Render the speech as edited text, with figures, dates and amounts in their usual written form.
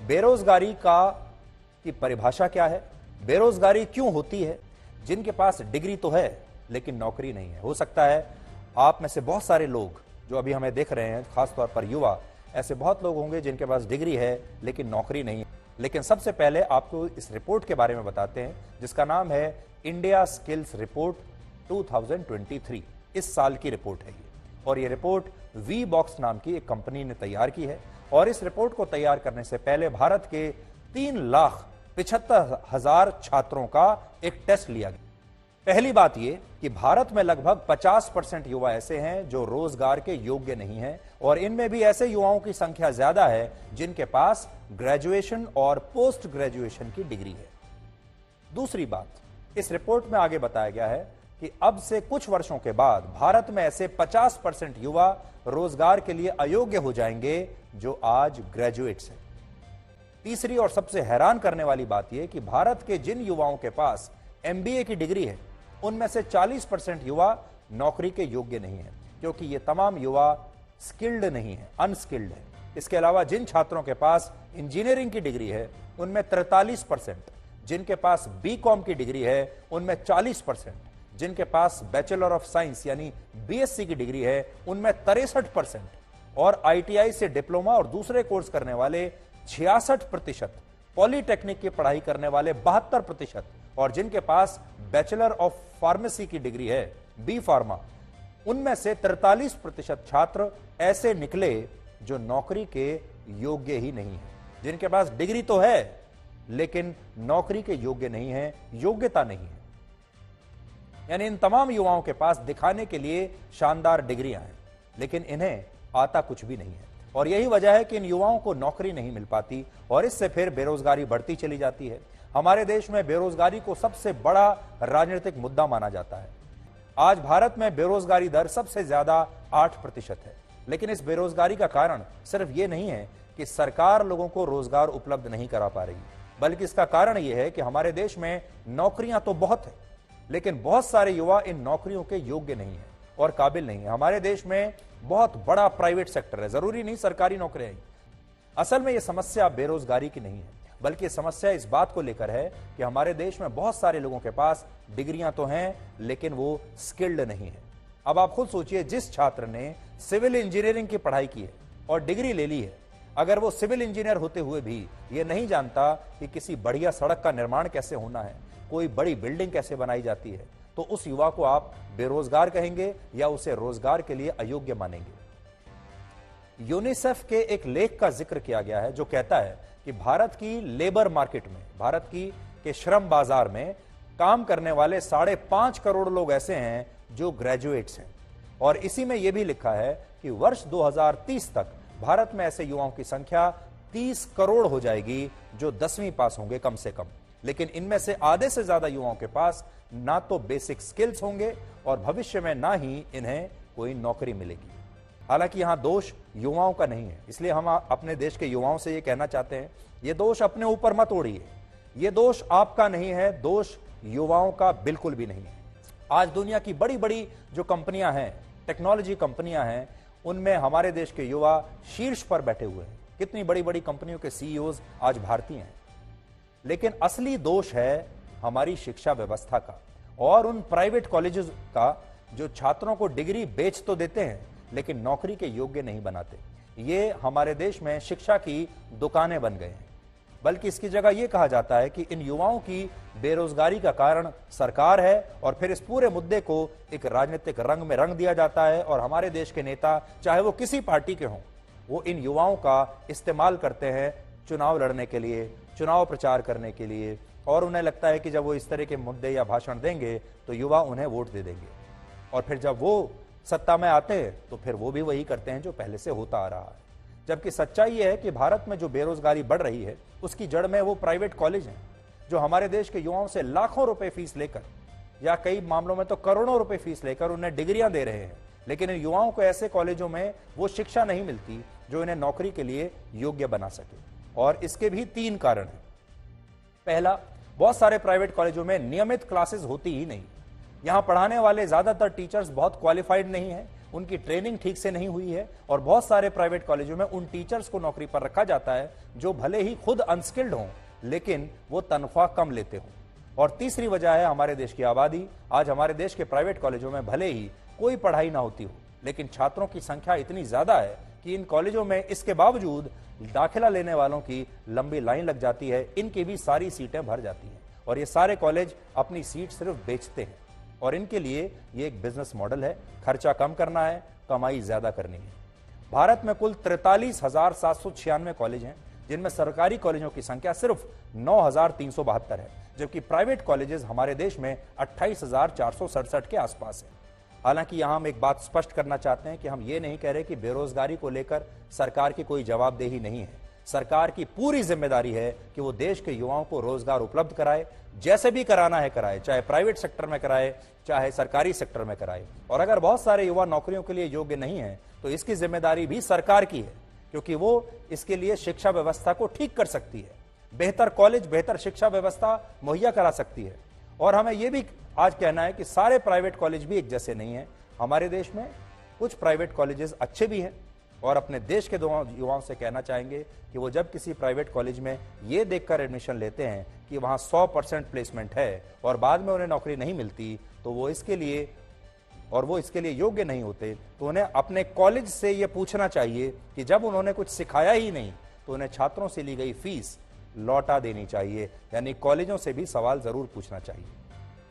बेरोजगारी की परिभाषा क्या है, बेरोजगारी क्यों होती है, जिनके पास डिग्री तो है लेकिन नौकरी नहीं है। हो सकता है आप में से बहुत सारे लोग जो अभी हमें देख रहे हैं, खासतौर पर युवा, ऐसे बहुत लोग होंगे जिनके पास डिग्री है लेकिन नौकरी नहीं है। लेकिन सबसे पहले आपको इस रिपोर्ट के बारे में बताते हैं जिसका नाम है इंडिया स्किल्स रिपोर्ट 2023। इस साल की रिपोर्ट है ये, और ये रिपोर्ट वी बॉक्स नाम की एक कंपनी ने तैयार की है। और इस रिपोर्ट को तैयार करने से पहले भारत के 3,75,000 छात्रों का एक टेस्ट लिया गया। पहली बात यह कि भारत में लगभग 50% युवा ऐसे हैं जो रोजगार के योग्य नहीं हैं, और इनमें भी ऐसे युवाओं की संख्या ज्यादा है जिनके पास ग्रेजुएशन और पोस्ट ग्रेजुएशन की डिग्री है। दूसरी बात, इस रिपोर्ट में आगे बताया गया है कि अब से कुछ वर्षों के बाद भारत में ऐसे 50% युवा रोजगार के लिए अयोग्य हो जाएंगे जो आज ग्रेजुएट्स हैं। तीसरी और सबसे हैरान करने वाली बात यह कि भारत के जिन युवाओं के पास एमबीए की डिग्री है उनमें से 40% युवा नौकरी के योग्य नहीं है, क्योंकि ये तमाम युवा स्किल्ड नहीं है, अनस्किल्ड है। इसके अलावा जिन छात्रों के पास इंजीनियरिंग की डिग्री है उनमें 43%, जिनके पास बीकॉम की डिग्री है उनमें 40%, जिनके पास बैचलर ऑफ साइंस यानी बीएससी की डिग्री है उनमें 63%, और आईटीआई से डिप्लोमा और दूसरे कोर्स करने वाले 66%, पॉलीटेक्निक की पढ़ाई करने वाले 72%, और जिनके पास बैचलर ऑफ फार्मेसी की डिग्री है, बी फार्मा, उनमें से 43% छात्र ऐसे निकले जो नौकरी के योग्य ही नहीं है, जिनके पास डिग्री तो है लेकिन नौकरी के योग्य नहीं है, योग्यता नहीं है। यानी इन तमाम युवाओं के पास दिखाने के लिए शानदार डिग्रियां हैं लेकिन इन्हें आता कुछ भी नहीं है, और यही वजह है कि इन युवाओं को नौकरी नहीं मिल पाती और इससे फिर बेरोजगारी बढ़ती चली जाती है। हमारे देश में बेरोजगारी को सबसे बड़ा राजनीतिक मुद्दा माना जाता है। आज भारत में बेरोजगारी दर सबसे ज्यादा 8% है, लेकिन इस बेरोजगारी का कारण सिर्फ ये नहीं है कि सरकार लोगों को रोजगार उपलब्ध नहीं करा पा रही, बल्कि इसका कारण यह है कि हमारे देश में नौकरियां तो बहुत है लेकिन बहुत सारे युवा इन नौकरियों के योग्य नहीं है और काबिल नहीं है। हमारे देश में बहुत बड़ा प्राइवेट सेक्टर है, जरूरी नहीं सरकारी नौकरियां ही। असल में यह समस्या बेरोजगारी की नहीं है, बल्कि समस्या इस बात को लेकर है कि हमारे देश में बहुत सारे लोगों के पास डिग्रियां तो हैं लेकिन वो स्किल्ड नहीं है। अब आप खुद सोचिए, जिस छात्र ने सिविल इंजीनियरिंग की पढ़ाई की है और डिग्री ले ली है, अगर वो सिविल इंजीनियर होते हुए भी ये नहीं जानता कि किसी बढ़िया सड़क का निर्माण कैसे होना है, कोई बड़ी बिल्डिंग कैसे बनाई जाती है, तो उस युवा को आप बेरोजगार कहेंगे या उसे रोजगार के लिए अयोग्य मानेंगे। यूनिसेफ के एक लेख का जिक्र किया गया है जो कहता है कि भारत की लेबर मार्केट में, भारत के श्रम बाजार में काम करने वाले 5.5 करोड़ लोग ऐसे हैं जो ग्रेजुएट्स हैं, और इसी में यह भी लिखा है कि वर्ष 2030 तक भारत में ऐसे युवाओं की संख्या 30 करोड़ हो जाएगी जो 10वीं पास होंगे कम से कम। लेकिन इनमें से आधे से ज्यादा युवाओं के पास ना तो बेसिक स्किल्स होंगे और भविष्य में ना ही इन्हें कोई नौकरी मिलेगी। हालांकि यहां दोष युवाओं का नहीं है, इसलिए हम अपने देश के युवाओं से यह कहना चाहते हैं, यह दोष अपने ऊपर मत ओढ़िए, यह दोष आपका नहीं है, दोष युवाओं का बिल्कुल भी नहीं है। आज दुनिया की बड़ी बड़ी जो कंपनियां हैं, टेक्नोलॉजी कंपनियां हैं, उनमें हमारे देश के युवा शीर्ष पर बैठे हुए हैं। कितनी बड़ी बड़ी कंपनियों के सीईओज आज भारतीय हैं। लेकिन असली दोष है हमारी शिक्षा व्यवस्था का और उन प्राइवेट कॉलेजेस का जो छात्रों को डिग्री बेच तो देते हैं लेकिन नौकरी के योग्य नहीं बनाते। ये हमारे देश में शिक्षा की दुकानें बन गए हैं। बल्कि इसकी जगह यह कहा जाता है कि इन युवाओं की बेरोजगारी का कारण सरकार है, और फिर इस पूरे मुद्दे को एक राजनीतिक रंग में रंग दिया जाता है, और हमारे देश के नेता, चाहे वो किसी पार्टी के हों, वो इन युवाओं का इस्तेमाल करते हैं चुनाव लड़ने के लिए, चुनाव प्रचार करने के लिए, और उन्हें लगता है कि जब वो इस तरह के मुद्दे या भाषण देंगे तो युवा उन्हें वोट दे देंगे, और फिर जब वो सत्ता में आते हैं तो फिर वो भी वही करते हैं जो पहले से होता आ रहा है। जबकि सच्चाई यह है कि भारत में जो बेरोजगारी बढ़ रही है उसकी जड़ में वो प्राइवेट कॉलेज हैं जो हमारे देश के युवाओं से लाखों रुपए फीस लेकर, या कई मामलों में तो करोड़ों रुपए फीस लेकर उन्हें डिग्रियां दे रहे हैं, लेकिन इन युवाओं को ऐसे कॉलेजों में वो शिक्षा नहीं मिलती जो इन्हें नौकरी के लिए योग्य बना सके। और इसके भी 3 कारण हैं। पहला, बहुत सारे प्राइवेट कॉलेजों में नियमित क्लासेस होती ही नहीं। यहां पढ़ाने वाले ज्यादातर टीचर्स बहुत क्वालिफाइड नहीं है, उनकी ट्रेनिंग ठीक से नहीं हुई है और बहुत सारे प्राइवेट कॉलेजों में उन टीचर्स को नौकरी पर रखा जाता है जो भले ही खुद अनस्किल्ड हों लेकिन वो तनख्वाह कम लेते हों। और तीसरी वजह है हमारे देश की आबादी। आज हमारे देश के प्राइवेट कॉलेजों में भले ही कोई पढ़ाई ना होती हो लेकिन छात्रों की संख्या इतनी ज्यादा है कि इन कॉलेजों में इसके बावजूद दाखिला लेने वालों की लंबी लाइन लग जाती है, इनकी भी सारी सीटें भर जाती हैं और ये सारे कॉलेज अपनी सीट सिर्फ बेचते हैं और इनके लिए ये एक बिजनेस मॉडल है। खर्चा कम करना है, कमाई ज्यादा करनी है। भारत में कुल 43,796 कॉलेज हैं जिनमें सरकारी कॉलेजों की संख्या सिर्फ 9,372 है, जबकि प्राइवेट कॉलेजेस हमारे देश में 28,467 के आसपास है। हालांकि यहां हम एक बात स्पष्ट करना चाहते हैं कि हम ये नहीं कह रहे कि बेरोजगारी को लेकर सरकार की कोई जवाबदेही नहीं है। सरकार की पूरी जिम्मेदारी है कि वो देश के युवाओं को रोजगार उपलब्ध कराए, जैसे भी कराना है कराए, चाहे प्राइवेट सेक्टर में कराए चाहे सरकारी सेक्टर में कराए। और अगर बहुत सारे युवा नौकरियों के लिए योग्य नहीं है तो इसकी जिम्मेदारी भी सरकार की है, क्योंकि वो इसके लिए शिक्षा व्यवस्था को ठीक कर सकती है, बेहतर कॉलेज, बेहतर शिक्षा व्यवस्था मुहैया करा सकती है। और हमें यह भी आज कहना है कि सारे प्राइवेट कॉलेज भी एक जैसे नहीं हैं। हमारे देश में कुछ प्राइवेट कॉलेजेस अच्छे भी हैं और अपने देश के युवाओं से कहना चाहेंगे कि वो जब किसी प्राइवेट कॉलेज में ये देखकर एडमिशन लेते हैं कि वहां 100% प्लेसमेंट है और बाद में उन्हें नौकरी नहीं मिलती तो वो इसके लिए योग्य नहीं होते, तो उन्हें अपने कॉलेज से ये पूछना चाहिए कि जब उन्होंने कुछ सिखाया ही नहीं तो उन्हें छात्रों से ली गई फीस लौटा देनी चाहिए। यानी कॉलेजों से भी सवाल जरूर पूछना चाहिए।